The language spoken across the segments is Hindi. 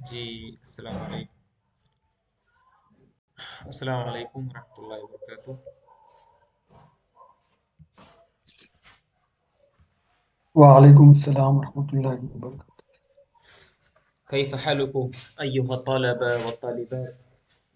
जी। अस्सलाम वालेकुम रहमतुल्लाहि व बरकातुहू। वालेकुम सलाम रहमतुल्लाहि व बरकातहू। कैफ हालुकुम अय्युहा तलबा व तालिबात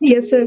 Yes, sir.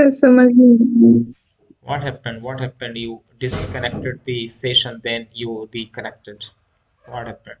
Sir, समझ नहीं। What happened? What happened? You disconnected the session, then you reconnected. What happened?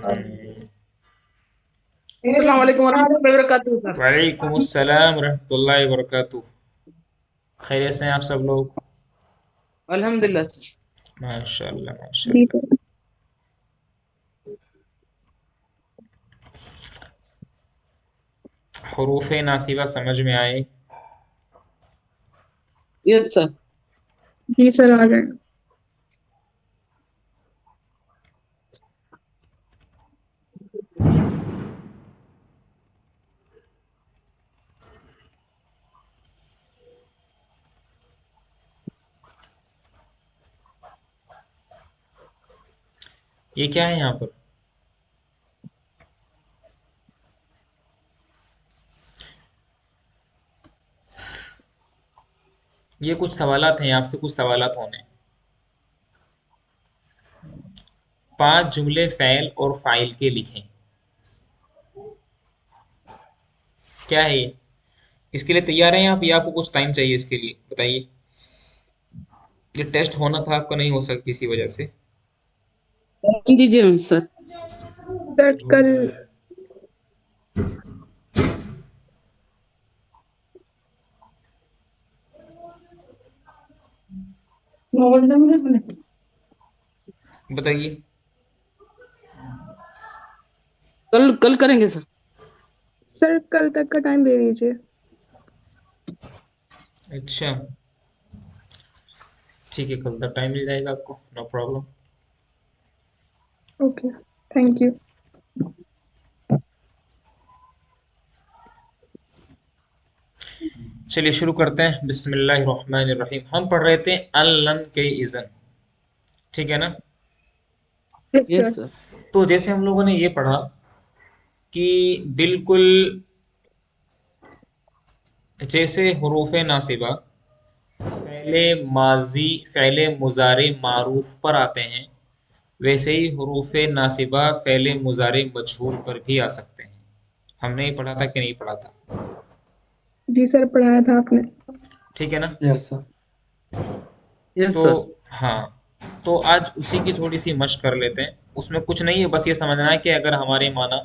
Hmm. अस्सलाम वालेकुम वरहमतुल्लाहि वबरकातुहू सर। वालेकुम अस्सलाम रहमतुल्लाहि व बरकातुहू। खैरियत से हैं आप सब लोग? अल्हम्दुलिल्लाह सर। माशाल्लाह जी माशाल्लाह। सर। हुरूफ नासिबा समझ में आए? Yes sir. जी सर आ गए। ये क्या है यहाँ पर? ये कुछ सवालात हैं, आपसे कुछ सवालात होने। 5 जुमले फ़ैल और फ़ाइल के लिखें। क्या है ये? इसके लिए तैयार हैं आप या आपको कुछ टाइम चाहिए इसके लिए? बताइए। ये टेस्ट होना था, आपका नहीं हो सका किसी वजह से। दीजिए हम सर। सर कल बताइए। कल कल करेंगे सर। सर कल तक का टाइम दे दीजिए। अच्छा, ठीक है, कल तक टाइम मिल जाएगा आपको, no problem. Okay sir, thank you. चलिए शुरू करते हैं। बिस्मिल्लाहिर्रहमानिर्रहीम। हम पढ़ रहे थे अन के इज़न, ठीक है ना? Yes yes sir. सर। तो जैसे हम लोगों ने ये पढ़ा कि बिल्कुल जैसे हुरूफ नासिबा पहले माजी फ़ेले मुज़ारे मारूफ पर आते हैं, वैसे ही हुरूफ नासिबा फ़ेले मुज़ारे मजहूल पर भी आ सकते हैं। हमने ये पढ़ा था कि नहीं पढ़ा था? जी सर पढ़ाया था आपने। ठीक है ना? Yes sir. यस तो सर। हाँ, तो आज उसी की थोड़ी सी मशक कर लेते हैं। उसमें कुछ नहीं है, बस ये समझना है कि अगर हमारे माना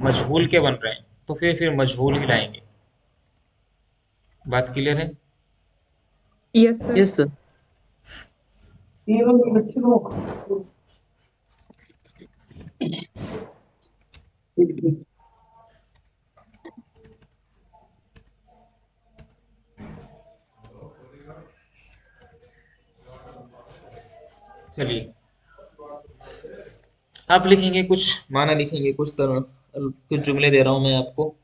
मजहूल के बन रहे हैं तो फिर मजहूल ही लाएंगे। बात क्लियर है? Yes sir. Yes sir. चलिए, आप लिखेंगे कुछ माना, लिखेंगे कुछ तरह, कुछ जुमले दे रहा हूं मैं आपको।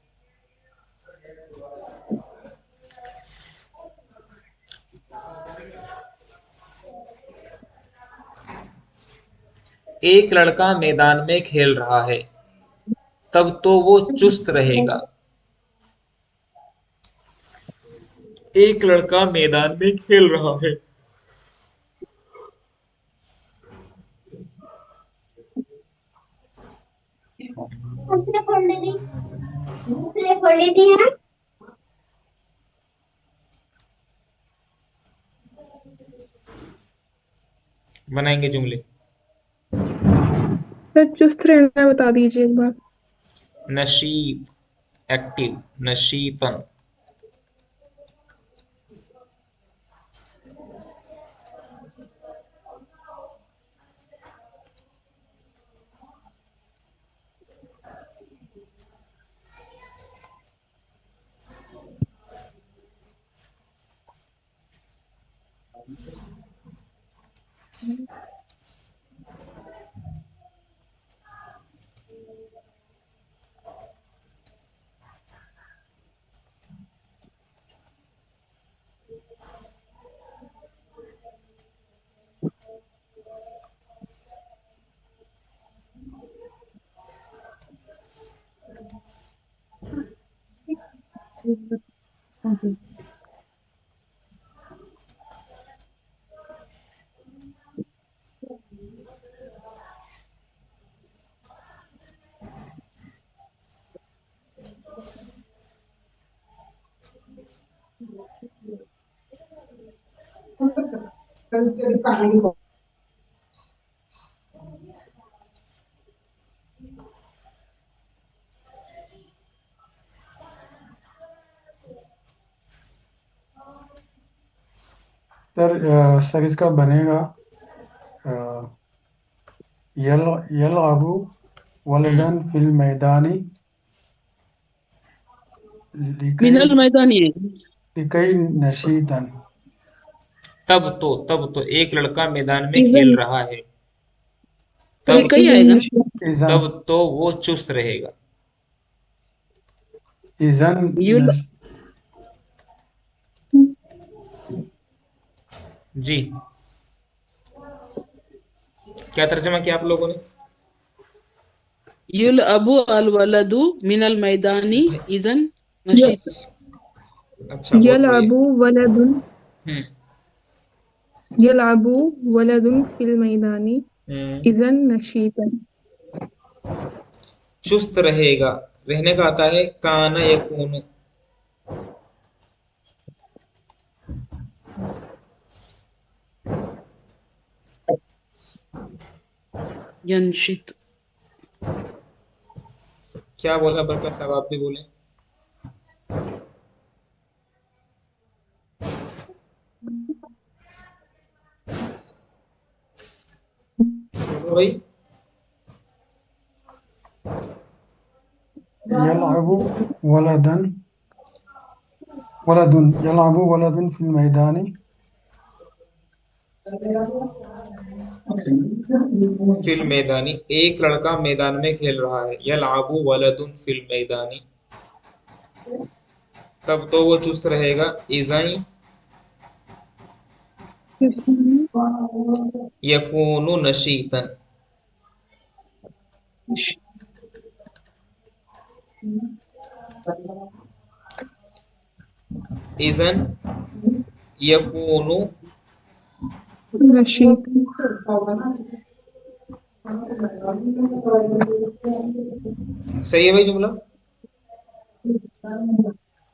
एक लड़का मैदान में खेल रहा है, तब तो वो चुस्त रहेगा। एक लड़का मैदान में खेल रहा है। बनाएंगे जुमले। सर चुस्त रहना बता दीजिए एक बार। नशीत, एक्टिव, नशीतन। सर इसका बनेगा अ, यल यलअबु वलदन फिल मैदानी लिकई मिनल मैदानी है। लिकई नशीतन। तब तो एक लड़का मैदान में खेल इवन रहा है। तब लिकई इवन आएगा ना। नशीद इजन तब तो वो चुस्त रहेगा। इजन युल नश, जी, क्या तर्जमा किया आप लोगों ने? युल अबू अल वलदु मिनल मैदानी भाई, इजन नशीत। अच्छा, बहुत बढ़िया। यलअबु वलदुन हम्म यलअबु वलदुन फिल मैदानी हम्म, इज़न नशीतन। चुस्त रहेगा, रहने का आता है काना यकूनु। यंशित। क्या बोला बरकत साहब, आप भी बोले। बोलो भाई। यलअबु वलदन वलदुन यलअबु वलदुन फिल मैदानी फिल मैदानी, एक लड़का मैदान में खेल रहा है। यलअबु वलदुन फिल मैदानी, तब तो वो चुस्त रहेगा। इज़ाई यकूनु नशीतन। इज़न यकूनु। नशीद। सही है भाई जुमला?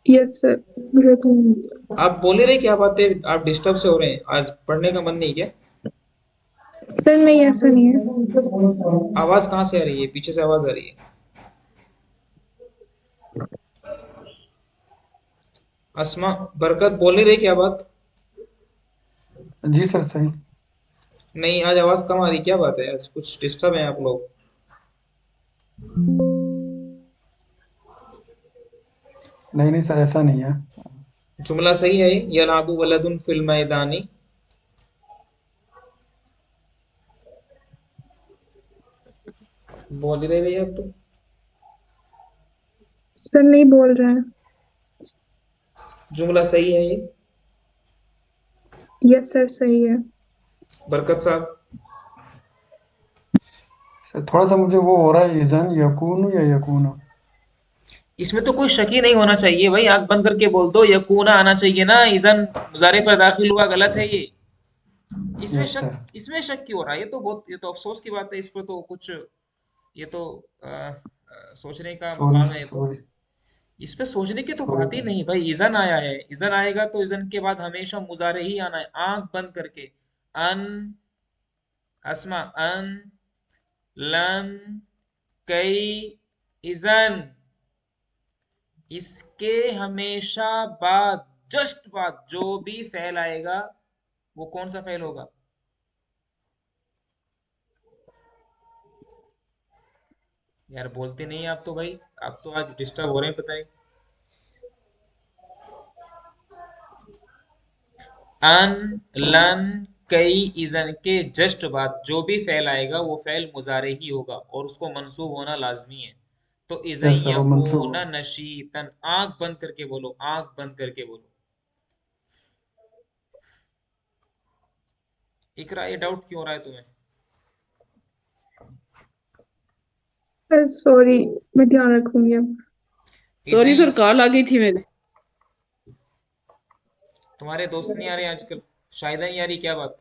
यस सर, मुझे तो आप बोले रहे क्या बात है, आप डिस्टर्ब से हो रहे हैं, आज पढ़ने का मन नहीं क्या? सर नहीं, ऐसा नहीं है। आवाज कहाँ से आ रही है? पीछे से आवाज आ रही है। अस्मा, बरकत बोल नहीं रही क्या बात? जी सर सही। नहीं, आज आवाज कम आ रही, क्या बात है? आज कुछ डिस्टर्ब है आप लोग। नहीं नहीं सर ऐसा नहीं है। जुमला सही है। यलाबु वलदुन फिल मैदानी। बोल ही रहे भैया आप तो। सर नहीं बोल रहे हैं। जुमला सही है ये। यस सर, सही है। बरकत साहब। सर थोड़ा सा मुझे वो हो रहा है इजन यकूनु या यकूनु। इसमें तो कोई शक ही नहीं होना चाहिए भाई, आंख बंद करके बोल दो, यकूना आना चाहिए ना। इजन मुजारे पर दाखिल हुआ, गलत है ये। इसमें यस शक, सर। इसमें शक क्यों हो रहा है? ये तो अफसोस की बात है। इस पर तो कुछ, ये तो सोचने का सॉरी मुकाम है सर ये तो। सॉरी। इस पे सोचने की तो सॉरी बात ही नहीं भाई। इजन आया है, इजन आएगा तो इजन के बाद हमेशा मुजारे ही आना है, आंख बंद करके। अन, अस्मा, अन, लन, कई, इजन, इसके हमेशा बाद, जस्ट बाद जो भी फेल आएगा, वो कौन सा फेल होगा? यार बोलते नहीं आप तो भाई। आप तो आज डिस्टर्ब हो रहे हैं, पता नहीं। अन, लन, कई, इजन के जस्ट बाद जो भी फेल आएगा वो फेल मुजारे ही होगा और उसको मंसूब होना लाजमी है। तो इजन यस सर वो मंसूब। यकूना नशीतन, आंख बंद करके बोलो, आंख बंद करके बोलो। इकरा, ये डाउट क्यों हो रहा है तुम्हें? सर सॉरी, मैं ध्यान रखूंगी अब। सॉरी इजन, सर, कॉल आ गई थी मेरे। तुम्हारे दोस्त नहीं आ रहे आजकल? शायद नहीं आ रही, क्या बात?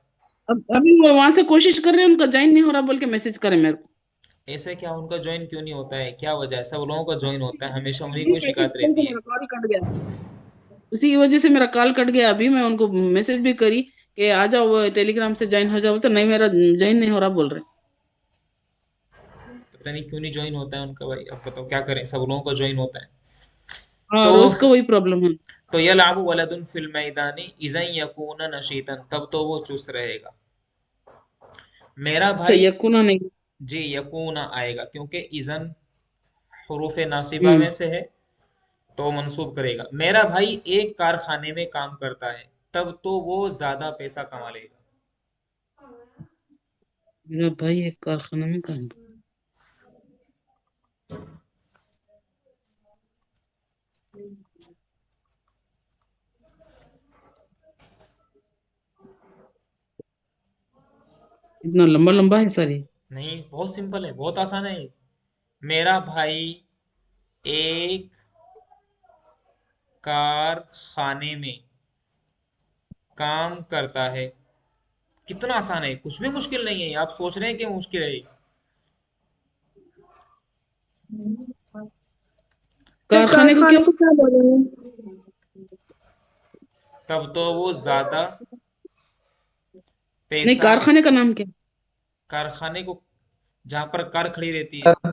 अब अभी वो वहां से कोशिश कर रहे हैं, उनका ज्वाइन नहीं हो रहा बोल के मैसेज करे मेरे को। ऐसे क्या उनका ज्वाइन क्यों नहीं होता है? क्या वजह है? सब लोगों का ज्वाइन होता है, हमेशा उन्हीं अभी को मैसेज शिकायत कल से रहती है। मेरा कॉल कट गया, उसी की वजह से मेरा कॉल कट गया। अभी मैं उनको मैसेज भी करी कि आ जाओ, वो टेलीग्राम से ज्वाइन हो जाओ, तो नहीं मेरा ज्वाइन नहीं हो रहा बोल रहे। पता नहीं क्यों नहीं ज्वाइन होता है उनका भाई, अब बताओ क्या करें, सब लोगों का ज्वाइन होता है। हाँ, तो रोज का वही प्रॉब्लम है। तो यलअबु वलदुन फिल मैदानी इज़न यकून नशीतन, तब तो वो चुस्त रहेगा। मेरा अच्छा, भाई, यकुना नहीं। जी यकून आएगा क्योंकि इज़न हुरूफ नासिबा हम्म। में से है, तो मंसूब करेगा। मेरा भाई एक कारखाने में काम करता है, तब तो वो ज्यादा पैसा कमा लेगा। मेरा भाई एक कारखाना में काम इतना लंबा लंबा है सारी। नहीं, बहुत सिंपल है, बहुत आसान है ये। मेरा भाई एक कारखाने में काम करता है। कितना आसान है, कुछ भी मुश्किल नहीं है। आप सोच रहे हैं कि मुश्किल है ये। सर कारखाने को क्या? कारखाने को क्या बोलेंगे? तब तो वो ज्यादा नहीं, पैसा। कारखाने का नाम क्या? कारखाने को, जहां पर कार खड़ी रहती है। सर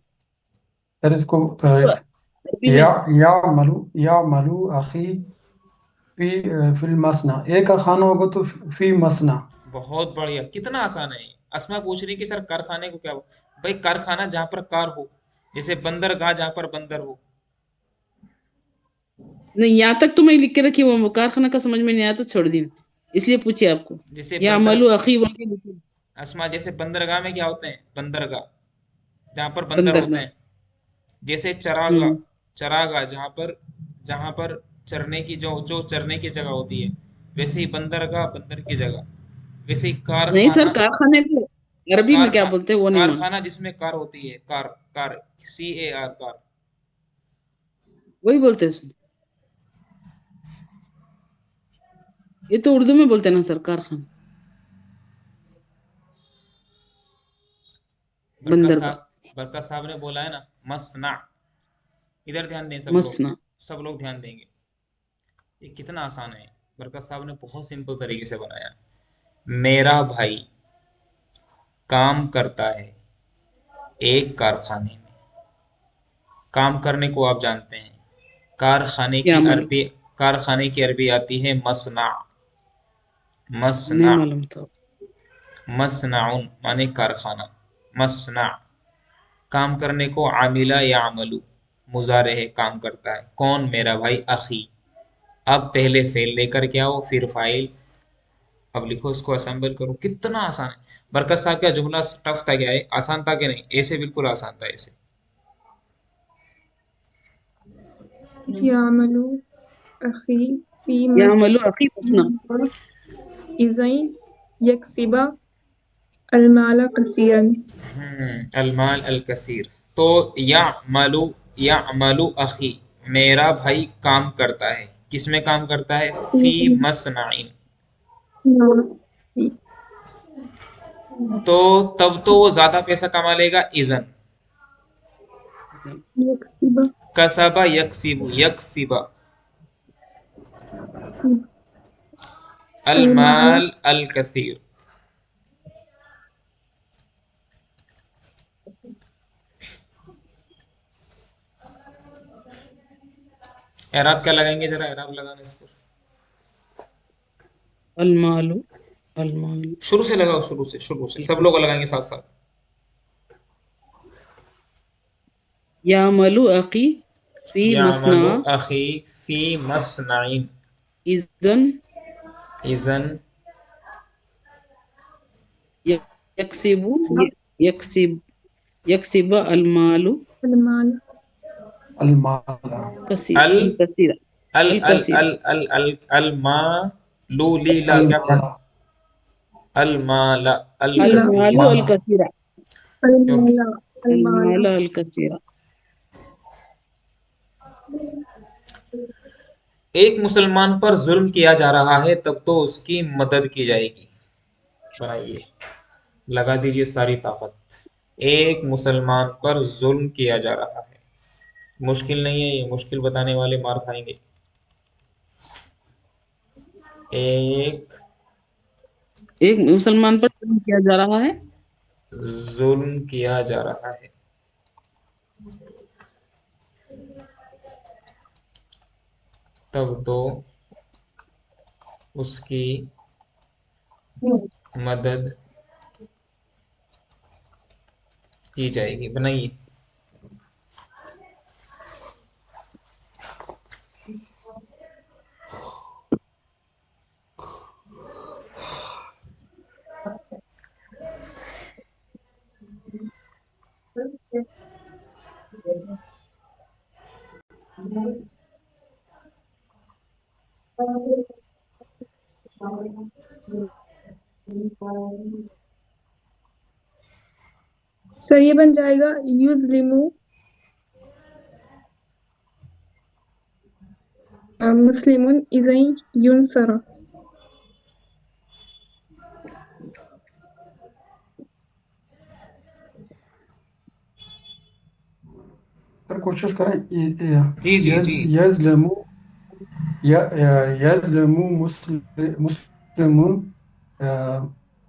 सर इसको अरबी में। या या मलू अखी फी फिल मसना, एक कारखाना होगा तो फी मसना। बहुत बढ़िया, कितना आसान है ये। अस्मा पूछ रही कि सर कारखाने को क्या भाई, कारखाना जहां पर कार हो, जैसे बंदरगाह जहां पर बंदर हो। नहीं, यहाँ तक तो मैं लिख के रखी, वो कारखाना का समझ में नहीं आया तो छोड़ दी, इसलिए पूछे आपको। जैसे या बंदर, मलू अखी बोल के लिखी। अस्मा जैसे बंदरगाह में क्या होते हैं? बंदरगाह जहां पर बंदर होते बंदरगाह। हैं। जैसे चरागाह, हम्म। चरागाह जहां पर चरने की, जो जो चरने की जगह होती है। वैसे ही बंदरगाह, बंदर की जगह। वैसे ही नहीं सर, कारखाना, कारखाने को अरबी में क्या कारखा बोलते हैं वो नहीं मालूम। कारखाना जिसमें कार होती है, कार, कार, CAR, कार। वही बोलते हैं उसमें। ये तो उर्दू में बोलते हैं ना सर, कारखाना। बंदरगाह। बरकत साहब ने बोला है ना, मसना। इधर ध्यान दें सब लोग, मसना। सब लोग ध्यान देंगे। ये कितना आसान है, बरकत साहब ने बहुत सिंपल तरीके से बनाया। मेरा भाई काम करता है एक कारखाने में। काम करने को आप जानते हैं। कारखाने क्या की मालूम? अरबी, कारखाने की अरबी आती है मसना। नहीं मसना, मालूम तो। मसनाउन माने कारखाना। मसना, काम करने को आमिला या अमलू, मुजारे है, काम करता है। कौन? मेरा भाई अखी। अब पहले फेल लेकर के आओ, फिर फाइल। अब लिखो, इसको असेंबल करो। कितना आसान है। बरकत साहब का जुमला टफ था क्या है? आसान था कि नहीं? ऐसे बिल्कुल आसान था ऐसे। यामलू अखी फी या मलू अखी मसना। इज़न यक्सिबा अलमाला कसीरन। अलमाल अल कसीर। तो या मालू, या मालू अखी, मेरा भाई काम करता है। किसमें काम करता है? फी मसनाइन। तो तब तो वो ज्यादा पैसा कमा लेगा। इजन, यक्सिबा कसबा यक्सिबु, यक्सिबा। अलमाला अलमाल अल कसीर। एराब क्या लगाएंगे? जरा एराब लगाने से अलमालू। अलमालू। शुरू से लगाओ, शुरू से, शुरू से सब लोग लगाएंगे साथ साथ। या मलू अखी फी मसना। यामलु अखी फी मसनाइन। इजन इजन यक्सिबु। यक्सिब यक्सिब अलमालु अलमाला अलमाला अल अल कसीरा। अल अल अल कसीरा। अल अल अल अल मा लू ली ला, क्या पढ़? अलमाला अल माला अल अल्लाह अलमालु कसीरा। अल माला कसीरा। क्योंकि अलमाला अलमाला अलमाला अल कसीरा। एक मुसलमान पर जुल्म किया जा रहा है तब तो उसकी मदद की जाएगी। बनाइए, लगा दीजिए सारी ताकत। एक मुसलमान पर जुल्म किया जा रहा है, मुश्किल नहीं है ये, मुश्किल बताने वाले मार खाएंगे। एक एक मुसलमान पर जुल्म किया जा रहा है, जुल्म किया जा रहा है तब तो उसकी मदद की जाएगी। बनाइए। सर ये बन जाएगा युज़लिमु मुस्लिमुन इज़न युनसरा। पर कोशिश करें जी जी यज जी। यजलमु यजलमु मुस्लिमुन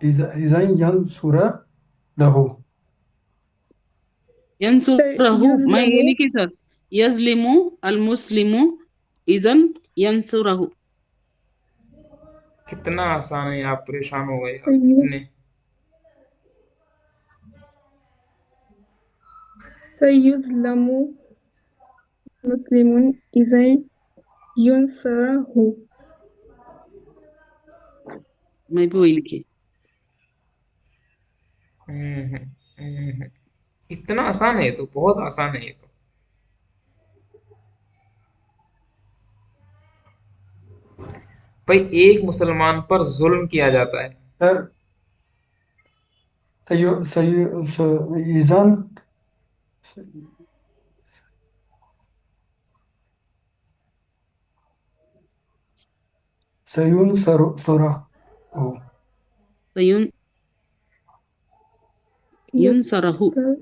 इज़न यंसुरा लहू। सर यंसुरहु, मैं ये युज़लमु लिखी सर, यजलिमु अल मुस्लिमु इजन यंसुरहु। कितना आसान है, आप परेशान हो गए यार यु- इतने। सर युज़लमु मुस्लिमुन इज़न युनसरहु। मैं भी वही लिखी। हम्म, हम्म, इतना आसान है ये तो, बहुत आसान है ये तो। भाई एक मुसलमान पर जुल्म किया जाता है। सर इज़न सयुनसरा हो। सयुन यस युनसरहु। सर।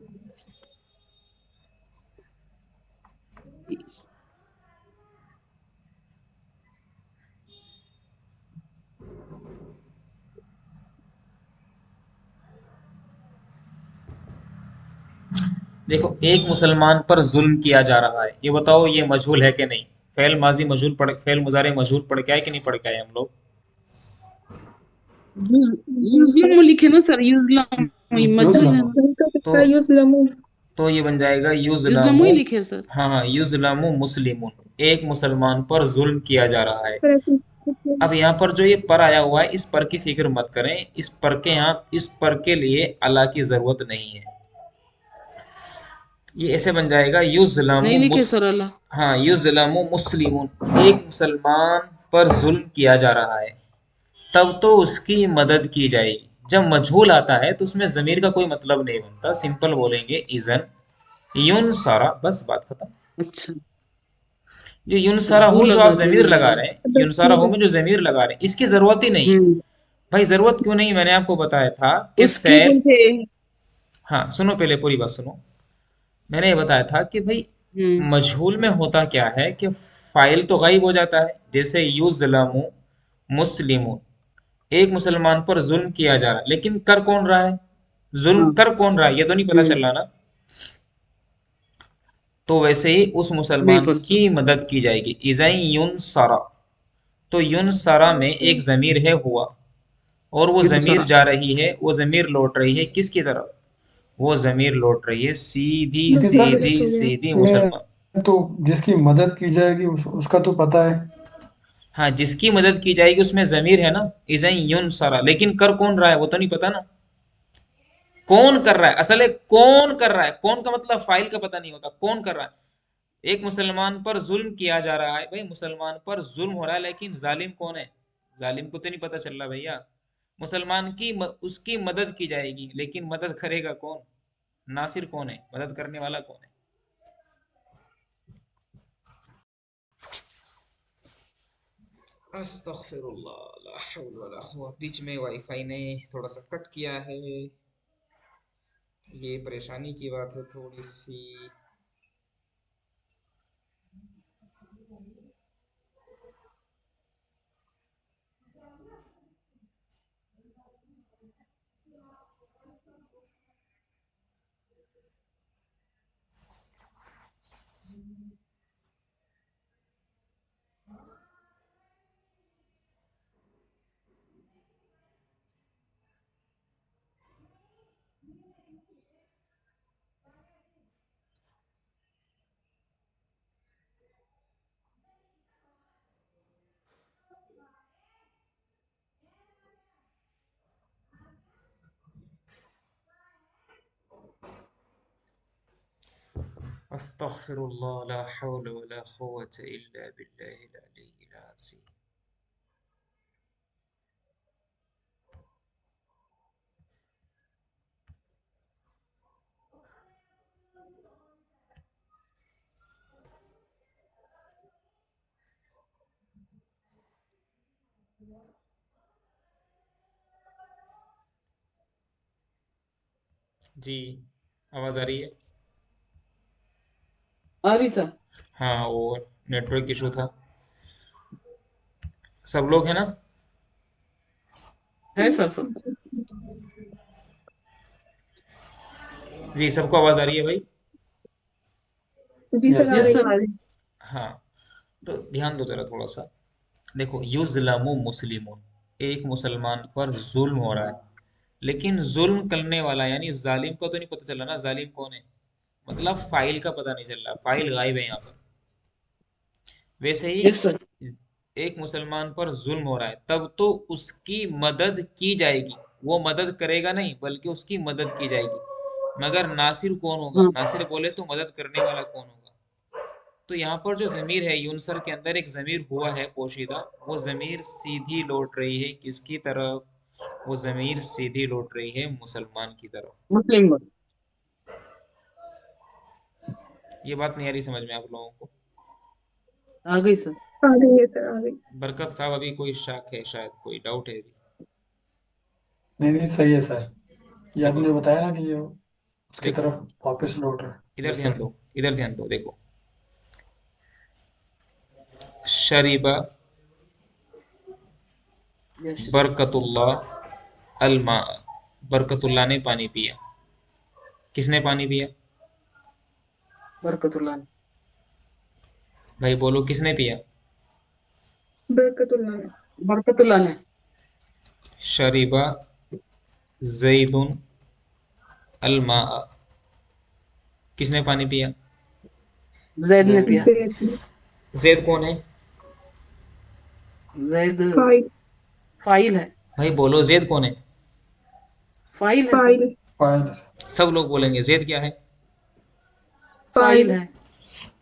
देखो, एक मुसलमान पर जुल्म किया जा रहा है, ये बताओ ये मजहूल है कि नहीं? फेल माजी मजहूल पढ़, फेल मुजारे मजहूल पढ़ के आए कि नहीं पढ़ के आए हम लोग? जी सर। युजलम लिखे ना सर, युजलम मजहूल है युज़लम। ना। वही तो तो लिखा है युज़लमु। ये बन जाएगा युजलम युज़लमु। ही लिखे सर। हाँ हाँ, युज़लमु मुस्लिमुन, एक मुसलमान पर जुल्म किया जा रहा है। सर ऐसे अब यहाँ पर जो ये पर आया हुआ है, इस पर की फिक्र मत करें, इस पर के यहाँ इस पर के लिए अल्लाह की जरूरत नहीं है। ये ऐसे बन जाएगा नहीं युज़लमु लिखे मुस सर अल्लाह। हाँ, युज़लमु मुस्लिमुन, एक मुसलमान पर जुल्म किया जा रहा है तब तो उसकी मदद की जाएगी। जब मजहूल आता है तो उसमें जमीर का कोई मतलब नहीं बनता, सिंपल बोलेंगे इज़न युन सारा, बस बात खत्म। अच्छा, जो युनसारा हो हु जो आप लगा दिया जमीर मैंने लगा बस। रहे हैं, युनसारा हो में जो जमीर लगा रहे हैं, इसकी जरूरत ही नहीं है। हम्म। भाई जरूरत क्यों नहीं, मैंने आपको बताया था कि उसकी फैल। बोलते। हाँ सुनो, पहले पूरी बात सुनो। मैंने ये बताया था कि भाई हम्म। मजहूल में होता क्या है कि फाइल तो गायब हो जाता है, जैसे युज़लमु मुस्लिमुन, एक मुसलमान पर जुल्म किया जा रहा है, लेकिन कर कौन रहा है? जुल्म हाँ। कर कौन रहा है ये तो नहीं पता हम्म। चल रहा ना। तो वैसे ही उस नहीं मुसलमान पढ़ की सकते। मदद की जाएगी। इज़न युन सारा, तो युन सारा में एक जमीर है हुआ, और वो जमीर युनसरा। जा रही है, वो जमीर लौट रही है किसकी तरफ? वो जमीर लौट रही है सीधी लेकिन सर सीधी मुस्लिम। सीधी इसमें मुसलमान। तो जिसकी मदद की जाएगी उसका तो पता है। हाँ, जिसकी मदद की जाएगी उसमें जमीर है ना, इज़न युन सारा, लेकिन कर कौन रहा है वो तो नहीं पता ना। कौन कर रहा है, असल है कौन कर रहा है, कौन का मतलब फाइल का पता नहीं होता, कौन कर रहा है। एक मुसलमान पर जुल्म किया जा रहा है, भाई मुसलमान पर जुल्म हो रहा है, लेकिन जालिम कौन है? जालिम को तो नहीं पता चल रहा भैया। मुसलमान की उसकी मदद की जाएगी, लेकिन मदद करेगा कौन? नासिर कौन है, मदद करने वाला कौन है? अस्तगफिरुल्लाह, ला हौल वला कुव्वत। बीच में वाईफाई ने थोड़ा सा कट किया है, ये परेशानी की बात है थोड़ी सी। अस्तगफिरुल्लाह, ला हौल वला कुव्वत इल्ला बिल्लाहिल अलिय्यिल अज़ीम। जी, आवाज आ रही है? आ रही सर? हाँ, वो नेटवर्क इशू था। सब लोग हैं ना? है सर सब। जी, सबको आवाज आ रही है भाई? जी सर, यस आ यस रही सर। सर है। आ रही। हाँ, तो ध्यान दो जरा थोड़ा सा। देखो, युज़्लमु मुस्लिमुन, एक मुसलमान पर जुल्म हो रहा है, लेकिन जुल्म करने वाला यानी जालिम को तो नहीं पता चला ना, जालिम कौन है। मतलब फाइल का पता नहीं चल रहा, फाइल गायब है यहाँ पर। वैसे ही यस सर। एक मुसलमान पर जुल्म हो रहा है, तब तो उसकी मदद की जाएगी। वो मदद करेगा नहीं, बल्कि उसकी मदद की जाएगी। मगर नासिर कौन होगा? हाँ नासिर बोले तो मदद करने वाला कौन होगा? तो यहाँ पर जो जमीर है, यूनसर के अंदर एक जमीर हुआ है पोशीदा, वो जमीर सीधी लौट रही है किसकी तरफ? वो जमीर सीधी लौट रही है मुसलमान की तरफ। मुस्लिम लोग। ये बात नहीं आ रही समझ में आप लोगों को? आ गई सर। आ गई है सर, आ गई। बरकत साहब, अभी कोई शक है, शायद कोई डाउट है अभी? नहीं नहीं, सही है सर। ये देखो, आपने बताया ना कि ये उसकी देखो, तरफ वापस लौट रहा है। इधर यस ध्यान सर। दो, इधर ध्यान दो, देखो। शरीबा यस बरकतुल्लाह अलमा, बरकतुल्लाह ने पानी पिया। किसने पानी पिया? बरकतुल्लाह ने। भाई बोलो, किसने पिया? बरकतुल्लाह ने। बरकतुल्लाह ने। शरीबा जैदुन अलमा, किसने पानी पिया? जैद ने पिया। जैद। जैद कौन है? जैद फाइल। फाइल है। भाई बोलो, जैद कौन है? फाइल है सर। फाइल। फाइन है सर। सब लोग बोलेंगे जैद क्या है? File file. है।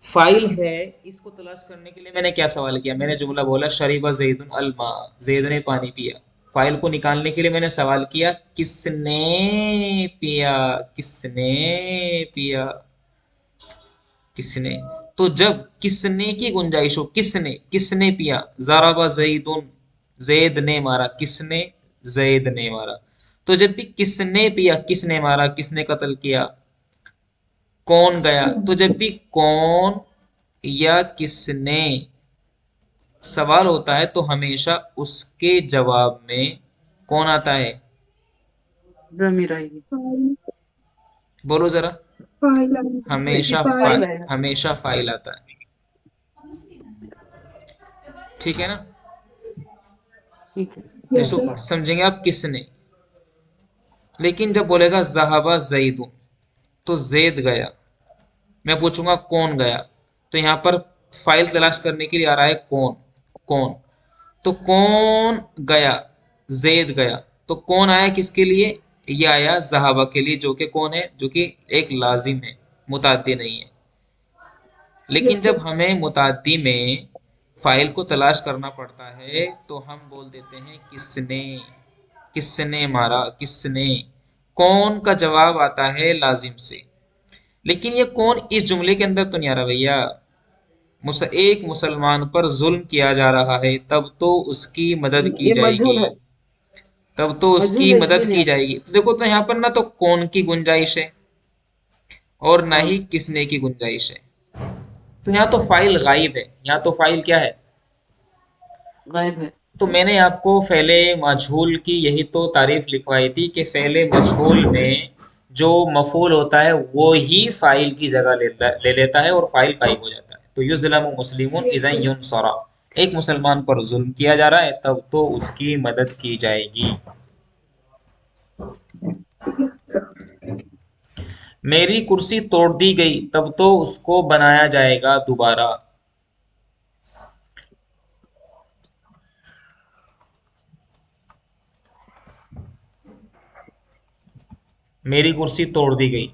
फाइल है। इसको तलाश करने के लिए मैंने क्या सवाल किया? मैंने जुमला बोला शरीबा जैदुन अलमा, जैद ने पानी पिया। फाइल को निकालने के लिए मैंने सवाल किया, किसने पिया? किसने पिया? किसने? तो जब किसने की गुंजाइश हो, किसने, किसने पिया? ज़राबा ज़ैदुन, ज़ैद ने मारा। किसने? ज़ैद ने मारा। तो जब भी किसने पिया, किसने मारा, किसने कत्ल किया, कौन गया, तो जब भी कौन या किसने सवाल होता है तो हमेशा उसके जवाब में कौन आता है? जमीर आएगी। फाइल। बोलो जरा। फाइल। हमेशा फाइल आएगा। हमेशा फाइल आता है। ठीक है ना? ठीक है। यस यस इसको सर। सर। समझेंगे आप, किसने। लेकिन जब बोलेगा ज़हाबा ज़ैदुन, तो ज़ैद गया, मैं पूछूंगा कौन गया, तो यहाँ पर फाइल तलाश करने के लिए आ रहा है कौन। कौन, तो कौन गया? ज़ैद गया। तो कौन आया किसके लिए? ये आया ज़हाबा के लिए, जो कि कौन है? जो कि एक लाजिम है, मुताद्दी नहीं है। लेकिन यस जब सर। हमें मुताद्दी में फाइल को तलाश करना पड़ता है तो हम बोल देते हैं किसने। किसने मारा, किसने। कौन का जवाब आता है लाजिम से। लेकिन ये कौन इस जुमले के अंदर तो नहीं आ रहा भैया। एक मुसलमान पर जुल्म किया जा रहा है, तब तो उसकी मदद की ये जाएगी। मजहूल है, तब तो मजहूल उसकी है मदद इसलिए नहीं की आता। जाएगी। तो देखो, तो यहाँ पर ना तो कौन की गुंजाइश है और ना हाँ, ही किसने की गुंजाइश है। तो यहाँ तो फाइल गायब है। यहाँ तो फाइल क्या है? गायब है। तो मैंने आपको फ़ेले मजहूल की यही तो तारीफ लिखवाई थी कि फ़ेले मजहूल में जो मफूल होता है वो ही फाइल की जगह ले लेता है और फाइल गायब हो जाता है। तो युज़लमु मुस्लिमुन यस इज़ा सर। युनसरा, एक मुसलमान पर जुल्म किया जा रहा है तब तो उसकी मदद की जाएगी। Yes sir. मेरी कुर्सी तोड़ दी गई तब तो उसको बनाया जाएगा दोबारा। मेरी कुर्सी तोड़ दी गई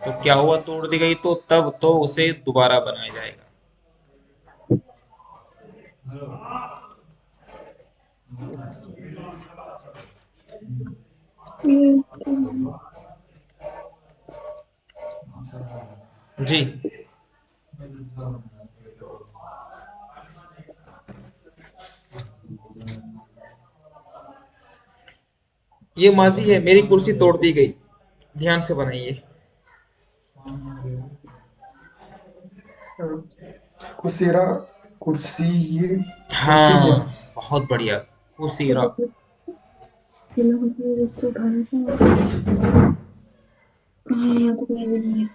तो क्या हुआ? तोड़ दी गई तो तब तो उसे दोबारा बनाया जाएगा। ये जी। ये माजी है, मेरी कुर्सी तोड़ दी गई। ध्यान से बनाइए। कुसीरा, कुर्सी, कुर्सी है। हाँ, बहुत बढ़िया। कुसीरा। इसको उठाने का वहाँ से। हाँ, यहाँ तक नहीं बनी है।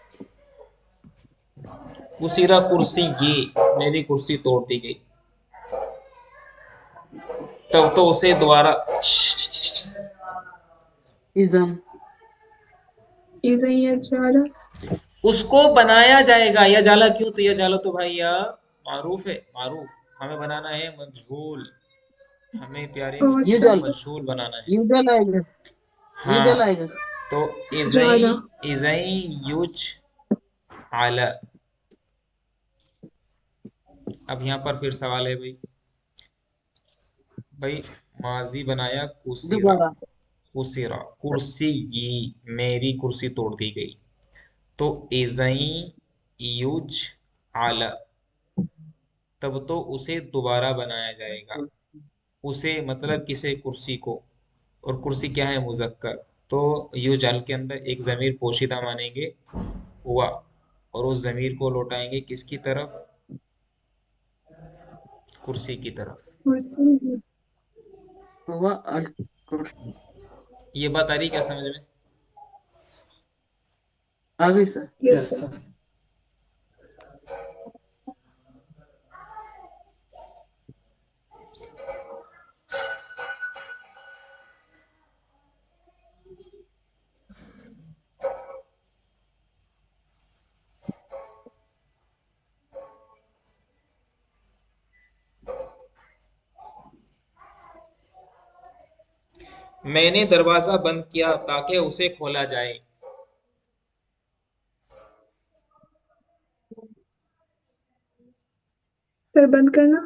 कुसीरा कुर्सी ये, मेरी कुर्सी तोड़ दी गई तब तो उसे दोबारा। इज़म। इधर ये चारा। उसको बनाया जाएगा। या जाला क्यों? तो या जाला तो भाई या मारूफ है। मारूफ हमें बनाना है मजहूल। हमें प्यारे और मित्रों अच्छा युजल, मजहूल बनाना है। युजल आएगा, युजल हाँ, आएगा। तो ज्यादा। इज़ई इज़ई युज आला। अब यहाँ पर फिर सवाल है भाई। भाई, माजी बनाया कुसीरा। दोबारा। कुसीरा कुर्सी ये, मेरी कुर्सी तोड़ दी गई तो इज़ई युज आला, तब तो उसे दोबारा बनाया जाएगा। उसे मतलब किसे? कुर्सी को। और कुर्सी क्या है? मुज़क्कर। तो युजल के अंदर एक ज़मीर पोशीदा मानेंगे, हुआ, और उस ज़मीर को लौटाएंगे किसकी तरफ? कुर्सी की तरफ। कुर्सी। हुआ अल कुर्सी। ये बात आ रही क्या समझ में? आगे sir. Yes yes sir. Sir. मैंने दरवाज़ा बंद किया ताकि उसे खोला जाए। सर बंद करना।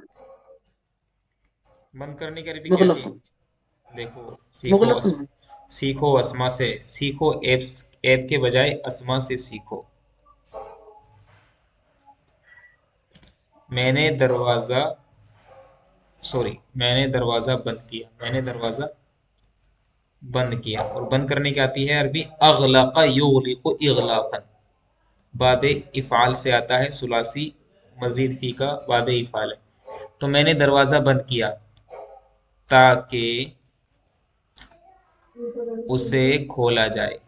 बंद करने की अरबी क्या थी? मुगलक, देखो, मुगलक। सीखो अस्मा से सीखो। एप्स, ऐप के बजाय अस्मा से सीखो। मैंने दरवाज़ा, सॉरी, मैंने दरवाज़ा बंद किया। मैंने दरवाज़ा बंद किया। और बंद करने की आती है अरबी अगलक़ युग़लिक़ु इग़लाक़न। बाबे इफ़ाल से आता है, सुलासी मजीद फी का बाबे इफ़ाल है। तो मैंने दरवाज़ा बंद किया ताकि उसे खोला जाए।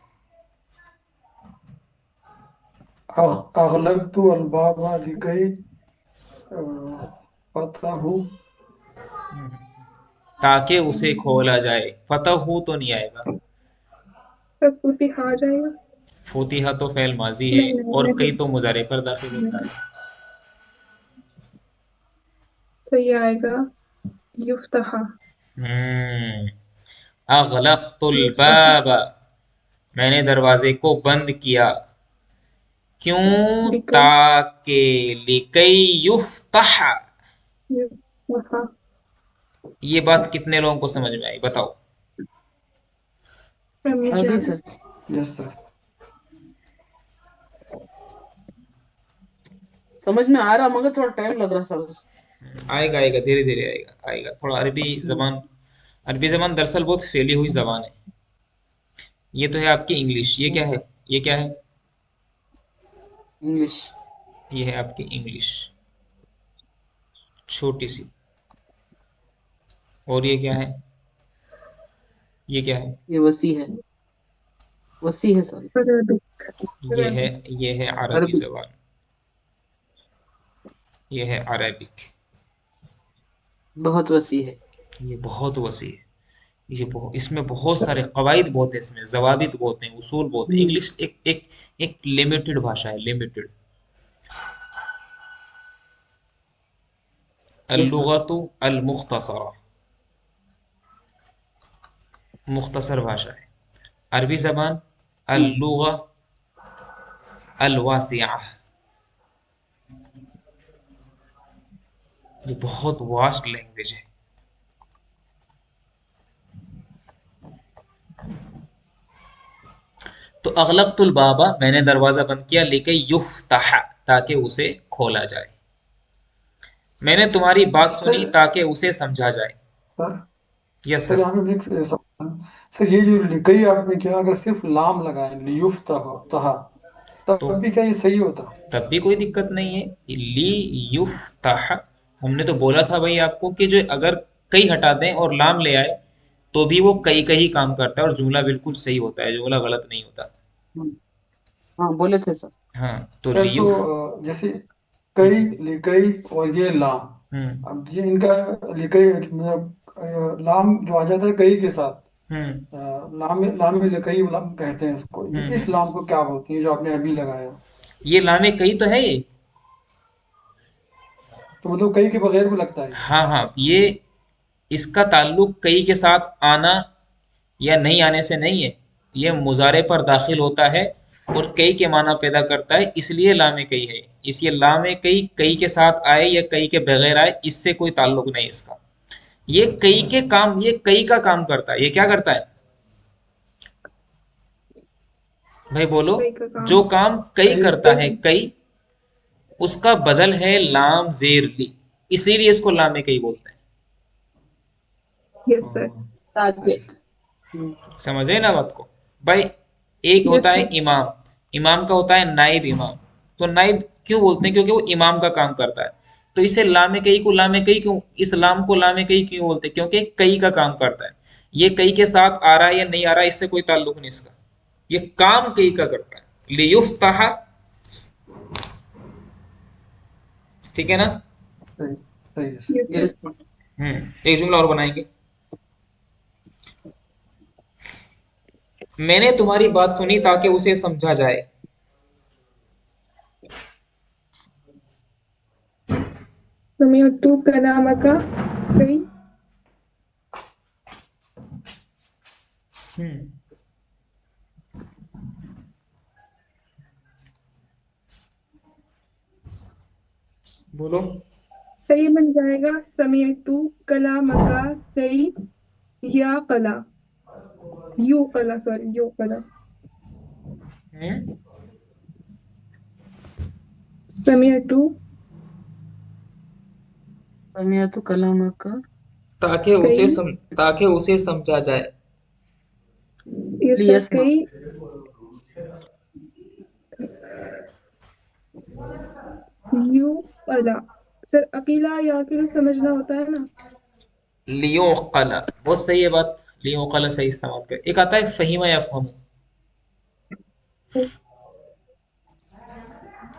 अगलक़तु अलबाबा लिकई फतहु। ताकि उसे खोला जाए। फतह हो तो नहीं आएगा। सर फूटी खा जाएगा। फूतिहा तो फ़ेल माजी है नहीं नहीं और कई नहीं तो मुज़ारे पर दाखिल होता नहीं। है। तो ये आएगा युफ्तहा। हम्म, अगलक़तुल युफ्तहा। बाब, मैंने दरवाजे को बंद किया। क्यों? लिकई। ताकि लिकई युफ्तह। युफ्तहा। ये बात कितने लोगों को समझ में आई बताओ? सर मुझे आगे आया। सर। Yes sir. समझ में आ रहा मगर थोड़ा टाइम लग रहा सर। आएगा आएगा, धीरे धीरे आएगा आएगा। थोड़ा अरबी जबान दरअसल बहुत फैली हुई जबान है। ये तो है आपकी इंग्लिश। ये क्या है? ये क्या है? इंग्लिश। ये है आपकी इंग्लिश, छोटी सी। और ये क्या है? ये क्या है? ये वसी है, वसी है सर। ये है अरबी अरबी। जबान। ये है अरेबिक। बहुत वसी है। ये बहुत वसी है। इसमें बहुत सारे कवायद बहुत है, इसमें जवाबित बहुत हैं, उसूल बहुत है। हम्म, इंग्लिश एक एक एक लिमिटेड भाषा है, लिमिटेड। Yes sir. अल-लुगतु अल-मुख्तसरा, मुख्तसर भाषा है। अरबी जबान हम्म, अल-लुगा अल-वासिआ। ये बहुत वास्ट लैंग्वेज है। तो अगलक़तुल बाबा, मैंने दरवाजा बंद किया, लेके युफ्तह, ताकि उसे खोला जाए। मैंने तुम्हारी बात सर सुनी ताकि उसे समझा जाए। Sir yes sir sir. यहाँ पे एक सवाल। सर ये जो लिकई आपने किया, अगर सिर्फ लाम लगाए लियुफ्तह तहा, तो तब भी क्या ये सही होता? तब भी कोई दिक्कत नहीं है। ली युफ्ताह, हमने तो बोला था भाई आपको कि जो अगर कई हटा दें और लाम ले आए तो भी वो कई का ही काम करता है और जुमला बिल्कुल सही होता है, जुमला गलत नहीं होता। हम्म, हाँ बोले थे सर। हाँ, तो सर तो लियुफ। जैसे कई, लिकई और ये लाम, हम्म अब ये इनका लिकई मतलब लाम जो आ जाता है कई के साथ, हम्म लाम लाम लिकई लाम कहते हैं उसको। ये इस हम्म। लाम को क्या बोलते हैं जो आपने अभी लगाया? ये लामे कई तो है ये। तो मतलब कई के बगैर भी लगता है ये? हाँ हाँ, ये इसका ताल्लुक कई के साथ आना या नहीं आने से नहीं है। ये मुजारे पर दाखिल होता है और कई के माना पैदा करता है, इसलिए लामे कई है। इसलिए लामे कई कई के साथ आए या कई के बगैर आए, इससे कोई ताल्लुक नहीं इसका। ये कई के अच्छा। काम, ये कई का काम करता है। ये क्या करता है भाई, बोलो। कई का काम। जो काम कई कई करता है, कई, उसका बदल है लाम जेर ली, इसीलिए इसको लामे कई बोलते हैं। Yes sir. ताकि। सही। समझ रहे ना बात को भाई? एक होता यस है सर। इमाम, इमाम का होता है नाइब इमाम। तो नाइब क्यों बोलते हैं? क्योंकि वो इमाम का काम करता है। तो इसे लामे कई को लामे कई क्यों, इस लाम को लामे कई क्यों बोलते हैं? क्योंकि कई का काम करता है। ये कई के साथ आ रहा है या नहीं आ रहा है, इससे कोई ताल्लुक नहीं इसका। ये काम कई का करता है। लियुफ्ताह, ठीक है ना? सही सही है सर। Yes sir. यस। एक जुमला और बनाएंगे। मैंने तुम्हारी बात सुनी ताकि उसे समझा जाए। समिअतु कलामका कई। हम्म बोलो। सही बन जाएगा समिअतु कलामका कई या कला। यू कला, सॉरी यू कला। हम्म समिअतु समियतु कलाम का कई। ताकि उसे समझा जाए। Yes sir. लियस्मा। कई यू कला। सर अकेला या अकेले समझना होता है ना। लियो कला, बहुत सही है बात। लियो कला सही इस्तेमाल कर। एक आता है फहीमा या फहम।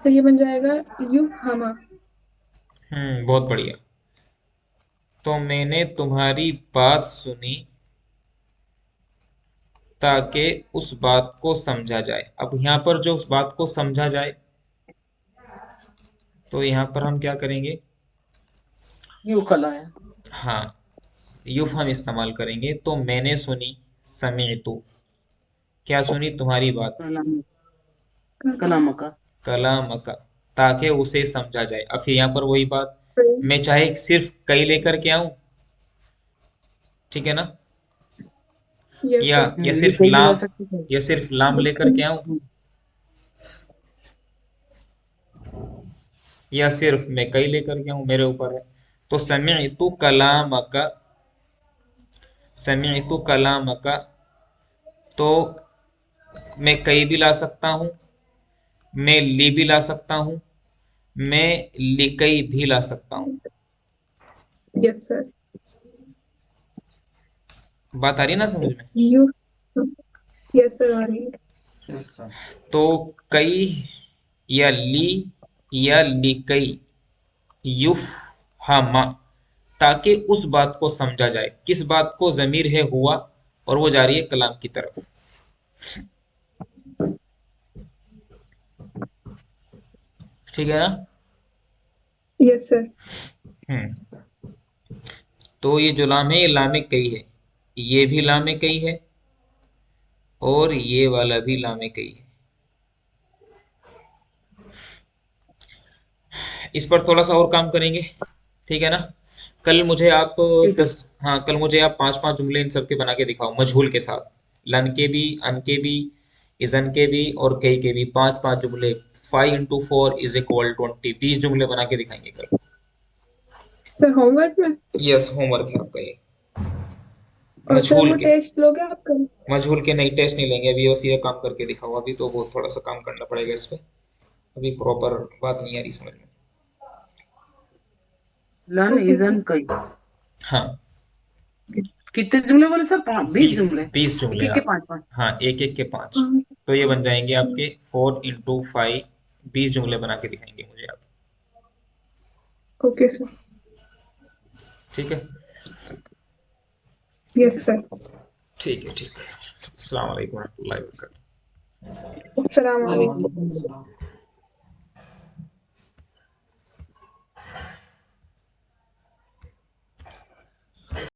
तो ये बन जाएगा यू हमा। बहुत बढ़िया। तो मैंने तुम्हारी बात सुनी ताकि उस बात को समझा जाए। अब यहाँ पर जो उस बात को समझा जाए, तो यहाँ पर हम क्या करेंगे? यू कला है। हाँ, युफ हम इस्तेमाल करेंगे। तो मैंने सुनी, समीअतु, क्या सुनी? तुम्हारी बात। कलाम, कलाम का। कलाम का, ताकि उसे समझा जाए। अब फिर यहाँ पर वही बात, मैं चाहे सिर्फ कई लेकर के आऊं, ठीक है ना? Yes sir. या ये सिर्फ कहीं भी लाम, रह सकती है। या सिर्फ लाम लेकर के आऊं। या सिर्फ मैं कई लेकर के आऊं, मेरे ऊपर है। तो समिअतु कलामका, समिअतु कलामका, तो मैं कई भी ला सकता हूं, मैं ली भी ला सकता हूं, मैं लिकई भी ला सकता हूं। Yes sir. बात आ रही है ना समझ में? यू, यस सर आ रही है। Yes sir. तो कई या ली या लिकई युफहमा, ताकि उस बात को समझा जाए। किस बात को? जमीर है हुआ और वो जा रही है कलाम की तरफ। ठीक है ना? Yes sir. हम्म। तो ये जो लाम है ये लामे कई है, ये भी लामे कई है और ये वाला भी लामे कई है। इस पर थोड़ा सा और काम करेंगे, ठीक है ना? कल मुझे आप ठीक है 10, हाँ कल मुझे आप 5-5 जुमले इन सब के बना के दिखाओ, मजहूल के साथ, लन के भी, अन के भी, इजन के भी और कई के भी 5-5 जुमले। 5 into 4 is equal 20, 20 जुमले बना के दिखाएंगे कल। सर होमवर्क में? यस, होमवर्क है आपका ये। और सर मजहूल वो के, टेस्ट लोगे आप कल? मजहूल के नहीं, टेस्ट नहीं लेंगे अभी, बस ये काम करके दिखाओ। अभी तो बहुत थोड़ा सा काम करना पड़ेगा इस पे, अभी प्रॉपर बात नहीं आ रही समझ में। लन ओके सर। इजन कई। हाँ, कितने जुमले बोले सर? 20 20, जुमले, 20 एक जुमले एक के आप, 5-5। हाँ एक एक के 5। हाँ, तो ये बन जाएंगे आपके 4 into 5, 20 जुमले बना के दिखाएंगे मुझे आप। Okay sir. ठीक है? Yes sir. ठीक है, ठीक है। अस्सलाम वालेकुम रहमतुल्लाहि व बरकातुहू। अस्सलाम वालेकुम। वालेकुम सलाम।